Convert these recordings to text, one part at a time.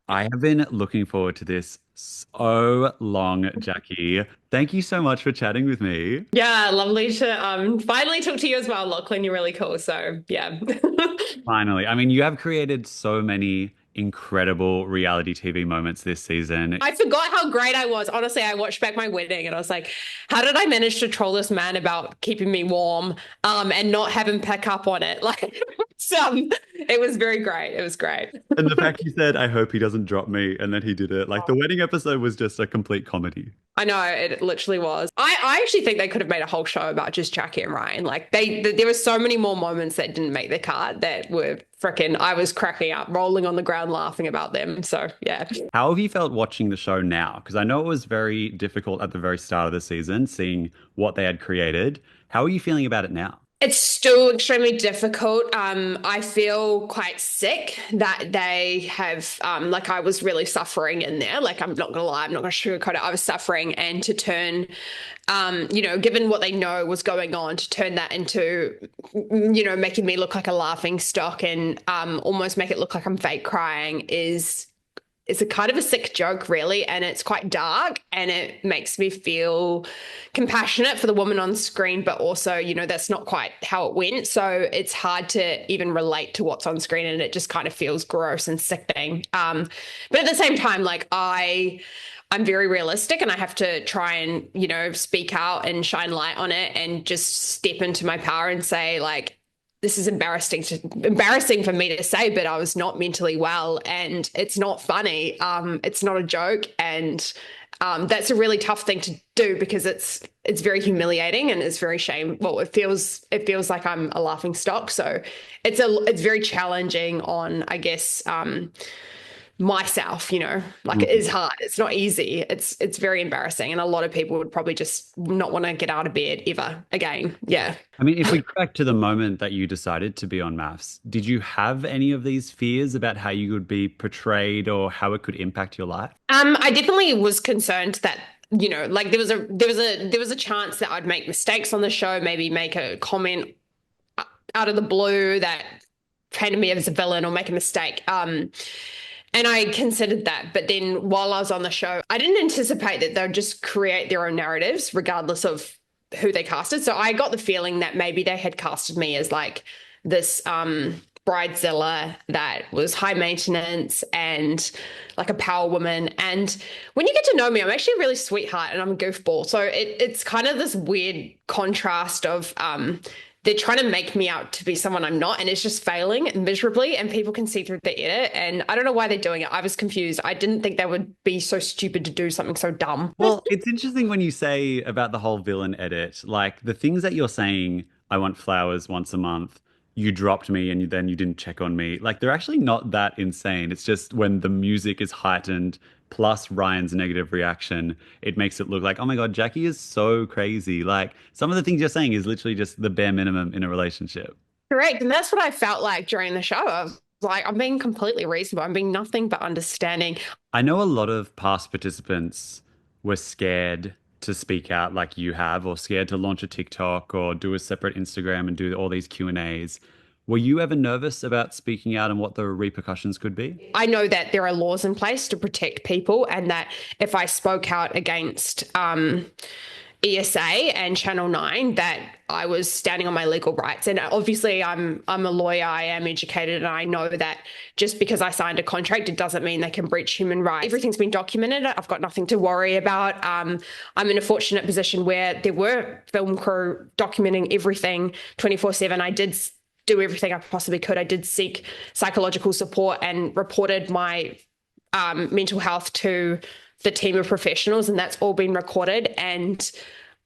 I have been looking forward to this so long, Jackie. Thank you so much for chatting with me. Yeah, lovely to finally talk to you as well, Lachlan. You're really cool. So yeah. Finally. I mean, you have created so many incredible reality TV moments this season. I forgot how great I was. Honestly, I watched back my wedding and I was like, how did I manage to troll this man about keeping me warm and not have him pick up on it? Like it was very great. It was great. And the fact you said, I hope he doesn't drop me, and then he did it. Like the wedding episode was just a complete comedy. I know it literally was. I actually think they could have made a whole show about just Jackie and Ryan. Like there were so many more moments that didn't make the cut that were freaking. I was cracking up, rolling on the ground, laughing about them. So yeah. How have you felt watching the show now? Because I know it was very difficult at the very start of the season, seeing what they had created. How are you feeling about it now? It's still extremely difficult. I feel quite sick that they have, like I was really suffering in there. Like I'm not gonna lie, I'm not gonna sugarcoat it. I was suffering, and to turn, given what they know was going on, to turn that into, making me look like a laughing stock and almost make it look like I'm fake crying is it's a kind of a sick joke, really, and it's quite dark, and it makes me feel compassionate for the woman on screen, but also, that's not quite how it went. So it's hard to even relate to what's on screen, and it just kind of feels gross and sickening. But at the same time, like I'm very realistic and I have to try and, speak out and shine light on it and just step into my power and say, like, this is embarrassing for me to say, but I was not mentally well and it's not funny. It's not a joke. And that's a really tough thing to do because it's very humiliating and it's very shame. Well, it feels like I'm a laughing stock. So it's very challenging on, I guess, myself, like it is hard. It's not easy. It's very embarrassing. And a lot of people would probably just not want to get out of bed ever again. Yeah. I mean, if we go back to the moment that you decided to be on MAFS, did you have any of these fears about how you would be portrayed or how it could impact your life? I definitely was concerned that, like there was a chance that I'd make mistakes on the show, maybe make a comment out of the blue that painted me as a villain or make a mistake. And I considered that. But then while I was on the show, I didn't anticipate that they'd just create their own narratives, regardless of who they casted. So I got the feeling that maybe they had casted me as like this bridezilla that was high maintenance and like a power woman. And when you get to know me, I'm actually a really sweetheart and I'm a goofball. So it's kind of this weird contrast of they're trying to make me out to be someone I'm not, and it's just failing miserably, and people can see through the edit. And I don't know why they're doing it. I was confused. I didn't think they would be so stupid to do something so dumb. Well, it's interesting when you say about the whole villain edit, like the things that you're saying, I want flowers once a month, you dropped me and then you didn't check on me. Like they're actually not that insane. It's just when the music is heightened plus Ryan's negative reaction, it makes it look like, oh my God, Jackie is so crazy. Like some of the things you're saying is literally just the bare minimum in a relationship. Correct. And that's what I felt like during the show. I was like, I'm being completely reasonable. I'm being nothing but understanding. I know a lot of past participants were scared to speak out like you have, or scared to launch a TikTok or do a separate Instagram and do all these Q&As. Were you ever nervous about speaking out and what the repercussions could be? I know that there are laws in place to protect people, and that if I spoke out against ESA and Channel 9, that I was standing on my legal rights. And obviously I'm a lawyer, I am educated, and I know that just because I signed a contract, it doesn't mean they can breach human rights. Everything's been documented. I've got nothing to worry about. I'm in a fortunate position where there were film crew documenting everything 24/7. I did do everything I possibly could. I did seek psychological support and reported my mental health to the team of professionals, and that's all been recorded. And,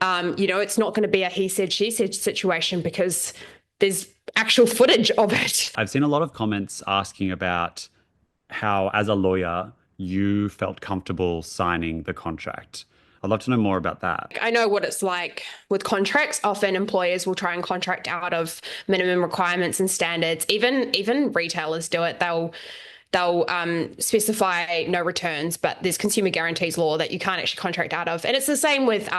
it's not going to be a he said, she said situation because there's actual footage of it. I've seen a lot of comments asking about how, as a lawyer, you felt comfortable signing the contract. I'd love to know more about that. I know what it's like with contracts. Often employers will try and contract out of minimum requirements and standards. Even retailers do it. They'll specify no returns, but there's consumer guarantees law that you can't actually contract out of. And it's the same with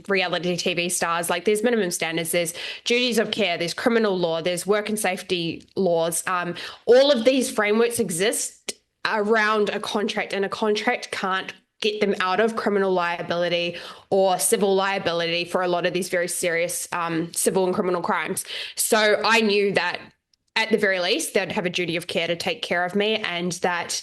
reality TV stars. Like there's minimum standards, there's duties of care, there's criminal law, there's work and safety laws. All of these frameworks exist around a contract, and a contract can't get them out of criminal liability or civil liability for a lot of these very serious civil and criminal crimes. So I knew that at the very least, they'd have a duty of care to take care of me, and that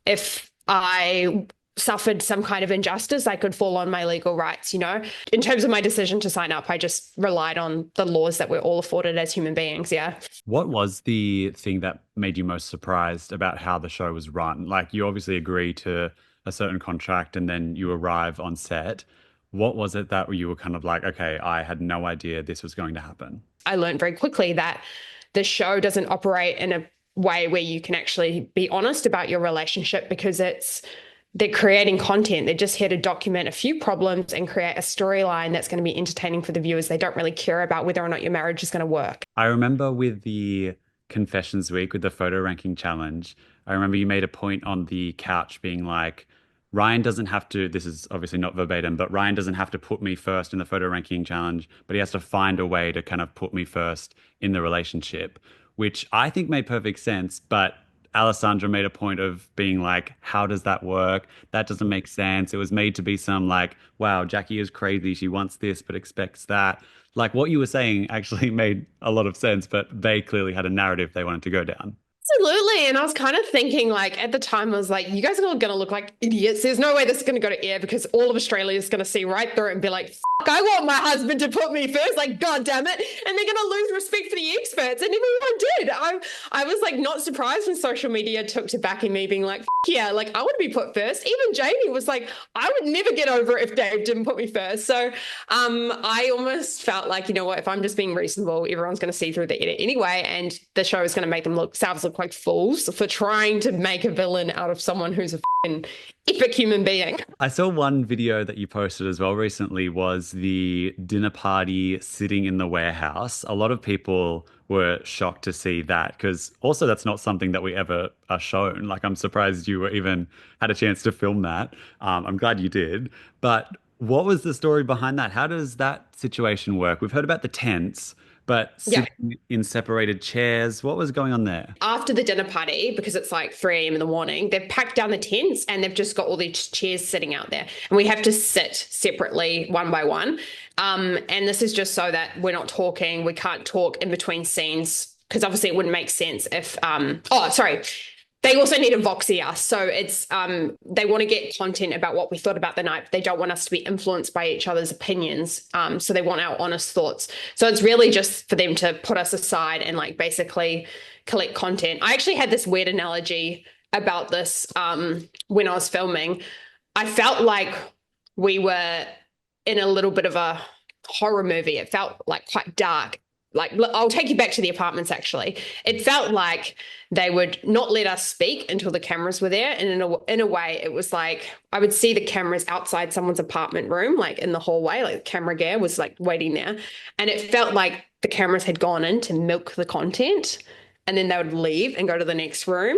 if I suffered some kind of injustice, I could fall on my legal rights, you know. In terms of my decision to sign up, I just relied on the laws that we're all afforded as human beings. Yeah. What was the thing that made you most surprised about how the show was run? Like, you obviously agree to a certain contract and then you arrive on set. What was it that you were kind of like, okay, I had no idea this was going to happen? I learned very quickly that the show doesn't operate in a way where you can actually be honest about your relationship, because they're creating content. They're just here to document a few problems and create a storyline that's going to be entertaining for the viewers. They don't really care about whether or not your marriage is going to work. I remember with the Confessions Week, with the photo ranking challenge, I remember you made a point on the couch being like, Ryan doesn't have to, this is obviously not verbatim, but Ryan doesn't have to put me first in the photo ranking challenge, but he has to find a way to kind of put me first in the relationship, which I think made perfect sense. But Alessandra made a point of being like, how does that work? That doesn't make sense. It was made to be some like, wow, Jacqui is crazy. She wants this, but expects that. Like what you were saying actually made a lot of sense, but they clearly had a narrative they wanted to go down. Absolutely. And I was kind of thinking, like, at the time, I was like, you guys are going to look like idiots. There's no way this is going to go to air, because all of Australia is going to see right through it and be like, fuck, I want my husband to put me first. Like, God damn it. And they're going to lose respect for the experts. And everyone did. I was like, not surprised when social media took to backing me, being like, yeah, like, I want to be put first. Even Jamie was like, I would never get over it if Dave didn't put me first. So I almost felt like, you know what, if I'm just being reasonable, everyone's going to see through the edit anyway. And the show is going to make themselves look like fools for trying to make a villain out of someone who's a fucking epic human being. I saw one video that you posted as well recently was the dinner party sitting in the warehouse. A lot of people were shocked to see that, because also that's not something that we ever are shown. Like, I'm surprised you were even had a chance to film that. I'm glad you did. But what was the story behind that? How does that situation work? We've heard about the tents, but Yeah. sitting in separated chairs, what was going on there? After the dinner party, because it's like 3 a.m. in the morning, they've packed down the tents and they've just got all these chairs sitting out there. And we have to sit separately one by one. And this is just so that we're not talking. We can't talk in between scenes, because obviously it wouldn't make sense if, oh, sorry. They also need to voxy us. So it's they want to get content about what we thought about the night. But they don't want us to be influenced by each other's opinions. So they want our honest thoughts. So it's really just for them to put us aside and like basically collect content. I actually had this weird analogy about this when I was filming. I felt like we were in a little bit of a horror movie. It felt like quite dark. Like, I'll take you back to the apartments, actually. It felt like they would not let us speak until the cameras were there. And in a way, it was like I would see the cameras outside someone's apartment room, like in the hallway, like the camera gear was like waiting there. And it felt like the cameras had gone in to milk the content, and then they would leave and go to the next room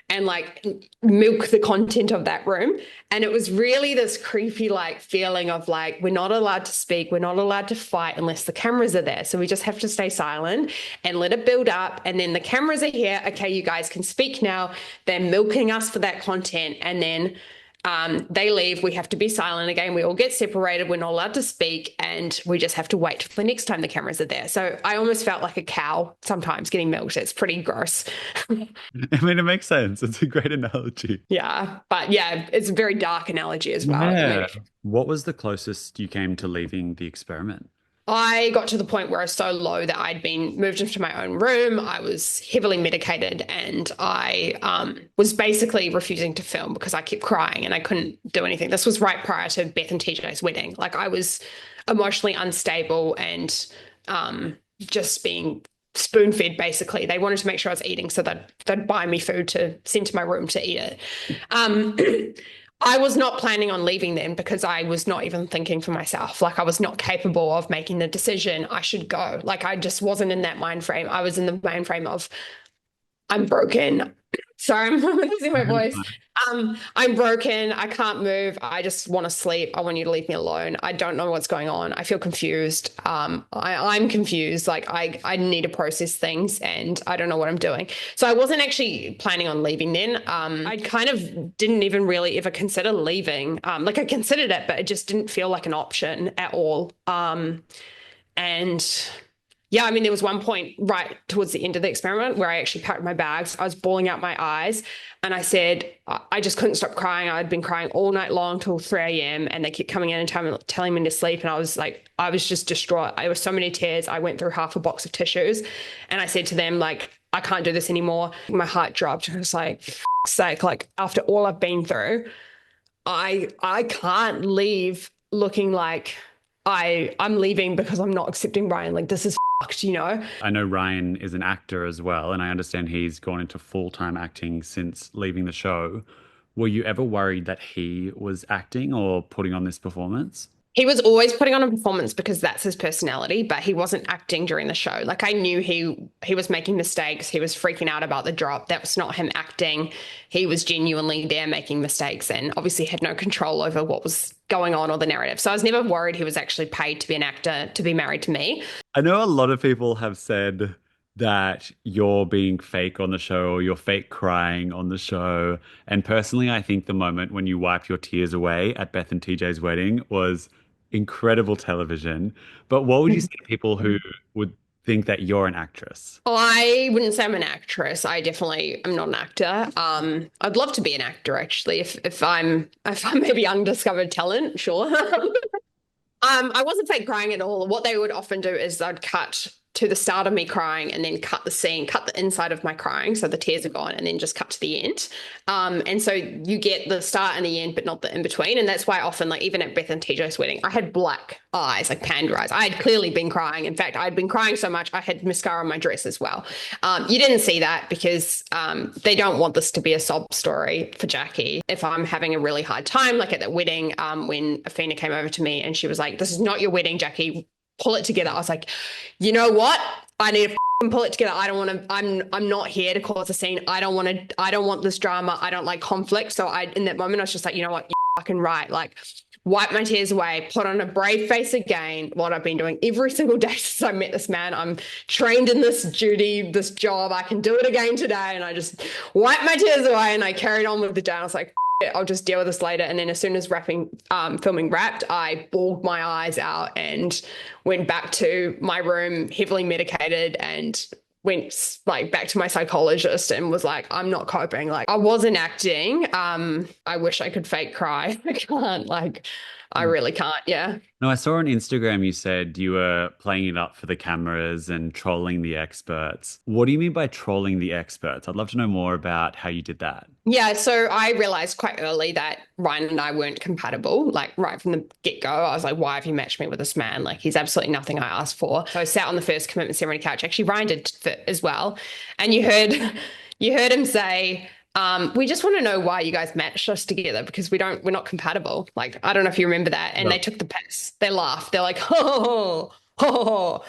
and like milk the content of that room. And it was really this creepy like feeling of like, we're not allowed to speak, we're not allowed to fight unless the cameras are there. So we just have to stay silent and let it build up. And then the cameras are here. Okay, you guys can speak now. They're milking us for that content. And then they leave. We have to be silent again. We all get separated. We're not allowed to speak, and we just have to wait for the next time the cameras are there. So I almost felt like a cow sometimes getting milked. It's pretty gross. I mean, it makes sense. It's a great analogy. Yeah, but yeah, it's a very dark analogy as well. Yeah. What was the closest you came to leaving the experiment? I got to the point where I was so low that I'd been moved into my own room. I was heavily medicated, and I was basically refusing to film because I kept crying and I couldn't do anything. This was right prior to Beth and TJ's wedding. Like, I was emotionally unstable and just being spoon fed, basically. They wanted to make sure I was eating, so they'd buy me food to send to my room to eat it. I was not planning on leaving then, because I was not even thinking for myself. Like, I was not capable of making the decision I should go. Like, I just wasn't in that mind frame. I was in the mind frame of, I'm broken. Sorry, I'm losing my voice. I'm broken. I can't move. I just want to sleep. I want you to leave me alone. I don't know what's going on. I feel confused. I'm confused. Like I need to process things and I don't know what I'm doing. So I wasn't actually planning on leaving then. I kind of didn't even really ever consider leaving. Like I considered it, but it just didn't feel like an option at all. And yeah, I mean, there was one point right towards the end of the experiment where I actually packed my bags. I was bawling out my eyes and I said, I just couldn't stop crying. I'd been crying all night long till 3 a.m. and they kept coming in and telling me to sleep. And I was like, I was just distraught. There were so many tears. I went through half a box of tissues and I said to them, like, I can't do this anymore. My heart dropped. I was like, for fuck's sake, like after all I've been through, I can't leave looking like I'm leaving because I'm not accepting Ryan. Like this is fucked, you know? I know Ryan is an actor as well, and I understand he's gone into full-time acting since leaving the show. Were you ever worried that he was acting or putting on this performance? He was always putting on a performance because that's his personality, but he wasn't acting during the show. Like I knew he was making mistakes. He was freaking out about the drop. That was not him acting. He was genuinely there making mistakes and obviously had no control over what was going on or the narrative. So I was never worried he was actually paid to be an actor to be married to me. I know a lot of people have said that you're being fake on the show or you're fake crying on the show. And personally, I think the moment when you wiped your tears away at Beth and TJ's wedding was incredible television. But what would you say to people who would think that you're an actress? I wouldn't say I'm an actress. I definitely am not an actor. I'd love to be an actor actually. If I'm maybe undiscovered talent, sure. I wasn't fake crying at all. What they would often do is they'd cut to the start of me crying and then cut the scene, cut the inside of my crying, so the tears are gone, and then just cut to the end. And so you get the start and the end, but not the in between. And that's why often, like even at Beth and TJ's wedding, I had black eyes, like panda eyes. I had clearly been crying. In fact, I'd been crying so much I had mascara on my dress as well. You didn't see that because they don't want this to be a sob story for Jacqui. If I'm having a really hard time, like at that wedding, when Afina came over to me and she was like, "This is not your wedding, Jacqui. Pull it together." I was like, you know what? I need to pull it together. I don't want to, I'm not here to cause a scene. I don't want this drama. I don't like conflict. So in that moment, I was just like, you know what? You're fucking right. Like, wipe my tears away, put on a brave face again. What I've been doing every single day since I met this man. I'm trained in this duty, this job. I can do it again today. And I just wiped my tears away and I carried on with the day. I was like, I'll just deal with this later. And then as soon as filming wrapped, I bawled my eyes out and went back to my room, heavily medicated, and went like back to my psychologist and was like, I'm not coping. Like I wasn't acting. I wish I could fake cry. I can't. Like I really can't. Yeah. No, I saw on Instagram you said you were playing it up for the cameras and trolling the experts. What do you mean by trolling the experts? I'd love to know more about how you did that. Yeah, so I realized quite early that Ryan and I weren't compatible. Like right from the get-go, I was like, why have you matched me with this man? Like he's absolutely nothing I asked for. So I sat on the first commitment ceremony couch. Actually, Ryan did fit as well. And you heard him say, we just want to know why you guys matched us together because we're not compatible. Like, I don't know if you remember that. And No. they took the piss. They laughed. They're like, oh, oh.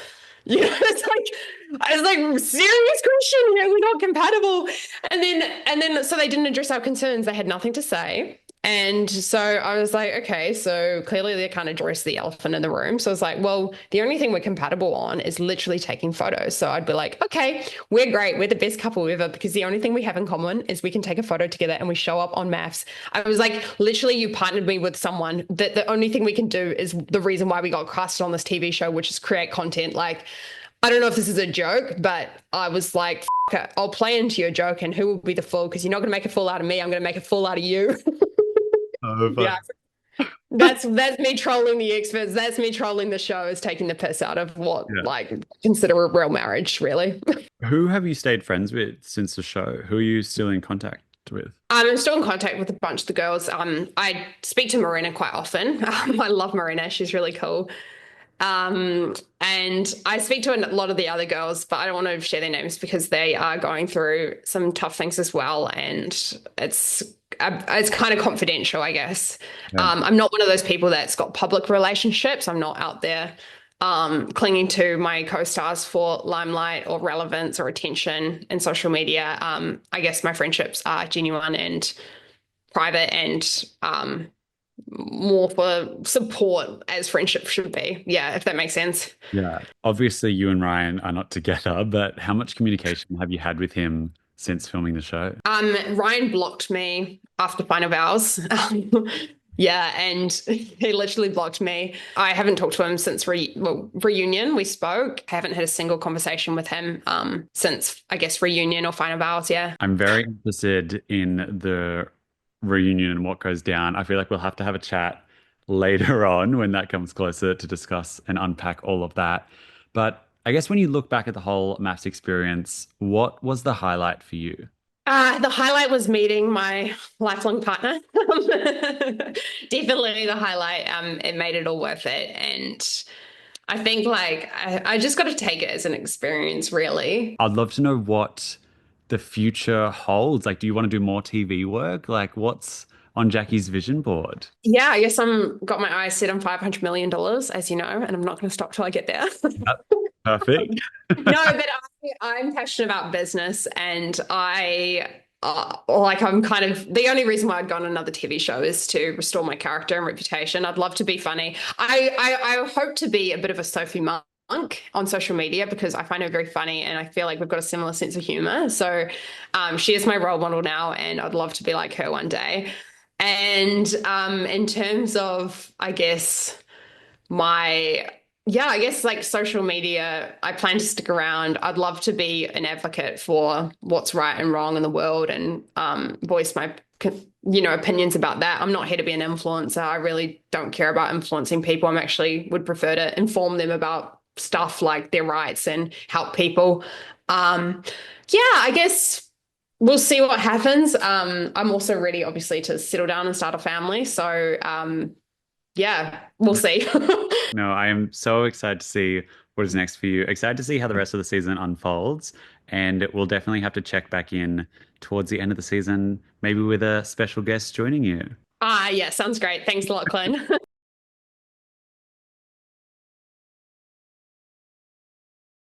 You know, it's like serious question here. We're not compatible. And then so they didn't address our concerns. They had nothing to say. And so I was like, okay, so clearly they can't address the elephant in the room. So I was like, well, the only thing we're compatible on is literally taking photos. So I'd be like, okay, we're great. We're the best couple ever because the only thing we have in common is we can take a photo together and we show up on MAFS. I was like, literally, you partnered me with someone that the only thing we can do is the reason why we got casted on this TV show, which is create content. Like, I don't know if this is a joke, but I was like, F it, I'll play into your joke and who will be the fool? Because you're not going to make a fool out of me. I'm going to make a fool out of you. Oh, Yeah. That's me trolling the experts. That's me trolling the show, is taking the piss out of what yeah. like consider a real marriage, really. Who have you stayed friends with since the show? Who are you still in contact with? I'm still in contact with a bunch of the girls. I speak to Marina quite often. I love Marina. She's really cool. And I speak to a lot of the other girls, but I don't want to share their names because they are going through some tough things as well. And it's kind of confidential, I guess. Yeah. I'm not one of those people that's got public relationships. I'm not out there, clinging to my co-stars for limelight or relevance or attention in social media. I guess my friendships are genuine and private and more for support as friendship should be. Yeah, if that makes sense. Yeah. Obviously, you and Ryan are not together, but how much communication have you had with him since filming the show? Ryan blocked me after Final Vows. Yeah, and he literally blocked me. I haven't talked to him since reunion. We spoke. I haven't had a single conversation with him since I guess reunion or Final Vows. Yeah. I'm very interested in the reunion and what goes down. I feel like we'll have to have a chat later on when that comes closer to discuss and unpack all of that. But I guess when you look back at the whole MAFS experience, what was the highlight for you? The highlight was meeting my lifelong partner. Definitely the highlight. It made it all worth it. And I think like I just got to take it as an experience, really. I'd love to know what the future holds. Like, do you want to do more TV work? Like, what's on Jackie's vision board? Yeah, I guess I'm got my eyes set on $500 million, as you know, and I'm not going to stop till I get there. Yep. Perfect. No, but I'm passionate about business and I'm kind of the only reason why I'd go on another TV show is to restore my character and reputation. I'd love to be funny. I hope to be a bit of a Sophie Monk on social media because I find her very funny and I feel like we've got a similar sense of humor. So she is my role model now and I'd love to be like her one day. And in terms of, I guess, my yeah, I guess like social media, I plan to stick around. I'd love to be an advocate for what's right and wrong in the world and voice my opinions about that. I'm not here to be an influencer. I really don't care about influencing people. I'm actually would prefer to inform them about stuff like their rights and help people. Yeah, I guess we'll see what happens. I'm also ready, obviously, to settle down and start a family. So yeah, we'll see. No, I am so excited to see what is next for you. Excited to see how the rest of the season unfolds. And we'll definitely have to check back in towards the end of the season, maybe with a special guest joining you. Yeah, sounds great. Thanks a lot, Glenn.